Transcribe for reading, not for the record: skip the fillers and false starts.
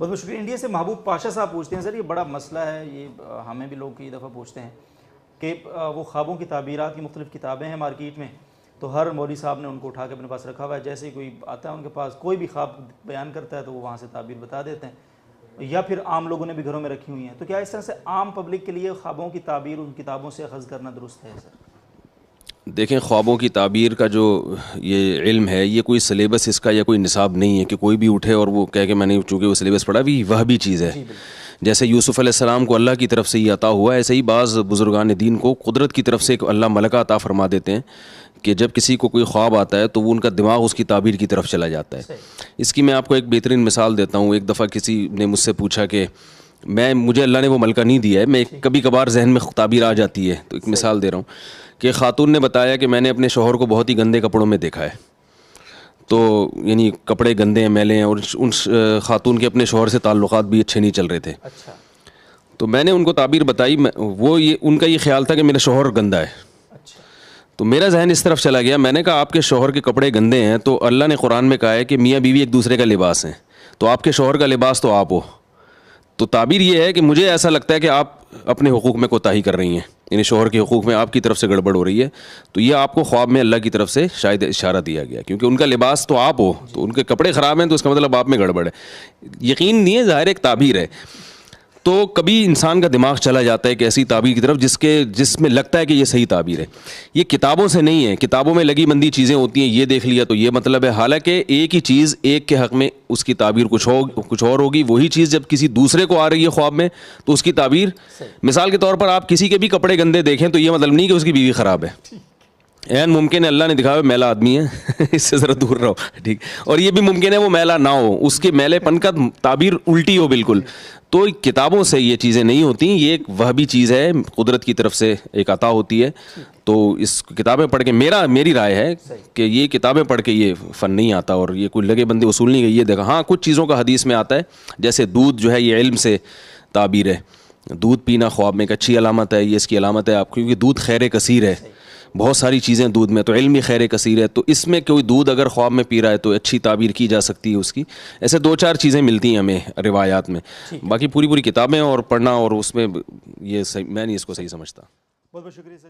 بہت بہت شکریہ. انڈیا سے محبوب پاشا صاحب پوچھتے ہیں سر، یہ بڑا مسئلہ ہے، یہ ہمیں بھی لوگ کئی دفعہ پوچھتے ہیں کہ وہ خوابوں کی تعبیرات کی مختلف کتابیں ہیں مارکیٹ میں، تو ہر مولوی صاحب نے ان کو اٹھا کے اپنے پاس رکھا ہوا ہے. جیسے ہی کوئی آتا ہے ان کے پاس، کوئی بھی خواب بیان کرتا ہے تو وہ وہاں سے تعبیر بتا دیتے ہیں، یا پھر عام لوگوں نے بھی گھروں میں رکھی ہوئی ہیں. تو کیا اس طرح سے عام پبلک کے لیے خوابوں کی تعبیر ان کتابوں سے اخذ کرنا درست ہے سر؟ دیکھیں، خوابوں کی تعبیر کا جو یہ علم ہے، یہ کوئی سلیبس اس کا یا کوئی نصاب نہیں ہے کہ کوئی بھی اٹھے اور وہ کہہ کہ میں نے چونکہ وہ سلیبس پڑھا بھی، وہ بھی چیز ہے. جیسے یوسف علیہ السلام کو اللہ کی طرف سے یہ عطا ہوا ہے، ایسے ہی بعض بزرگان دین کو قدرت کی طرف سے ایک اللہ ملکہ عطا فرما دیتے ہیں کہ جب کسی کو کوئی خواب آتا ہے تو وہ ان کا دماغ اس کی تعبیر کی طرف چلا جاتا ہے. اس کی میں آپ کو ایک بہترین مثال دیتا ہوں. ایک دفعہ کسی نے مجھ سے پوچھا کہ مجھے اللہ نے وہ ملکہ نہیں دیا ہے، میں کبھی کبھار ذہن میں تعبیر آ جاتی ہے، تو ایک مثال دے رہا ہوں کہ خاتون نے بتایا کہ میں نے اپنے شوہر کو بہت ہی گندے کپڑوں میں دیکھا ہے. تو یعنی کپڑے گندے ہیں، میلے ہیں، اور ان خاتون کے اپنے شوہر سے تعلقات بھی اچھے نہیں چل رہے تھے. تو میں نے ان کو تعبیر بتائی، ان کا یہ خیال تھا کہ میرا شوہر گندا ہے. تو میرا ذہن اس طرف چلا گیا، میں نے کہا آپ کے شوہر کے کپڑے گندے ہیں تو اللہ نے قرآن میں کہا ہے کہ میاں بیوی ایک دوسرے کا لباس ہیں، تو آپ کے شوہر کا لباس تو آپ ہو. تو تعبیر یہ ہے کہ مجھے ایسا لگتا ہے کہ آپ اپنے حقوق میں کوتاہی کر رہی ہیں، یعنی شوہر کے حقوق میں آپ کی طرف سے گڑبڑ ہو رہی ہے. تو یہ آپ کو خواب میں اللہ کی طرف سے شاید اشارہ دیا گیا، کیونکہ ان کا لباس تو آپ ہو، تو ان کے کپڑے خراب ہیں تو اس کا مطلب آپ میں گڑبڑ ہے. یقین نہیں ہے، ظاہر ایک تعبیر ہے. تو کبھی انسان کا دماغ چلا جاتا ہے ایک ایسی تعبیر کی طرف جس میں لگتا ہے کہ یہ صحیح تعبیر ہے. یہ کتابوں سے نہیں ہے، کتابوں میں لگی بندی چیزیں ہوتی ہیں، یہ دیکھ لیا تو یہ مطلب ہے. حالانکہ ایک ہی چیز ایک کے حق میں اس کی تعبیر کچھ اور ہوگی. وہی چیز جب کسی دوسرے کو آ رہی ہے خواب میں تو اس کی تعبیر، مثال کے طور پر آپ کسی کے بھی کپڑے گندے دیکھیں تو یہ مطلب نہیں کہ اس کی بیوی خراب ہے. این ممکن ہے اللہ نے دکھایا میلا آدمی ہے اس سے ذرا دور رہو، ٹھیک. اور یہ بھی ممکن ہے وہ میلا نہ ہو، اس کے میلے پن کا تعبیر الٹی ہو بالکل. تو کتابوں سے یہ چیزیں نہیں ہوتی، یہ ایک وہبی چیز ہے، قدرت کی طرف سے ایک عطا ہوتی ہے. تو اس کتابیں پڑھ کے میری رائے ہے کہ یہ کتابیں پڑھ کے یہ فن نہیں آتا، اور یہ کوئی لگے بندے اصول نہیں گئی. یہ دیکھا ہاں کچھ چیزوں کا حدیث میں آتا ہے، جیسے دودھ جو ہے یہ علم سے تعبیر ہے. دودھ پینا خواب میں ایک اچھی علامت ہے، یہ اس کی علامت ہے آپ، کیونکہ دودھ خیر کثیر ہے، بہت ساری چیزیں دودھ میں، تو علم بھی خیر کثیر ہے. تو اس میں کوئی دودھ اگر خواب میں پی رہا ہے تو اچھی تعبیر کی جا سکتی ہے اس کی. ایسے 2-4 چیزیں ملتی ہیں ہمیں روایات میں. باقی پوری کتابیں اور پڑھنا اور اس میں یہ میں نہیں اس کو صحیح سمجھتا. بہت بہت شکریہ سر.